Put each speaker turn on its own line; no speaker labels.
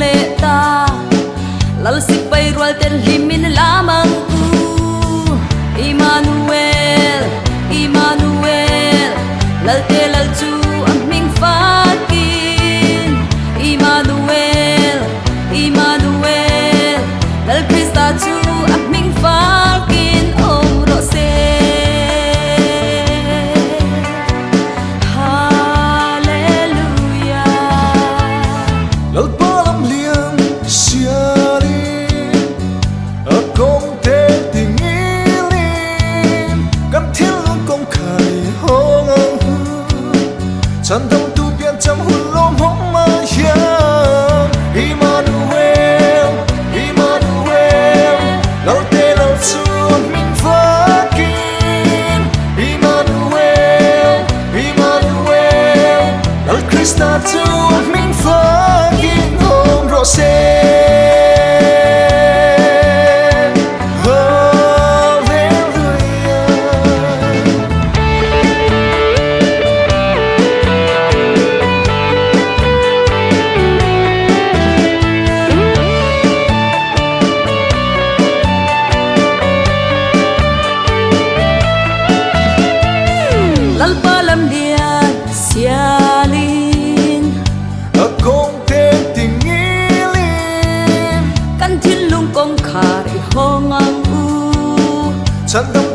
lệ ta lal sik bay rual ten limin lamang Emmanuel Emmanuel lal te lal chu aming fakin Emmanuel Emmanuel lal Krista chu aming fakin om ro se hallelujah
lal palam liam siari akong te tingilin kan thiên luôn công khai hong ang hu chan dam tu pian cham hun lom hong ma yang Emmanuel Emmanuel lal te lal chu min fakin Emmanuel Emmanuel lal Krista chu min fakin om ro se
lal palam lian sialin
akong te tingilin
kan thiên lung công khari hong ang
chan dam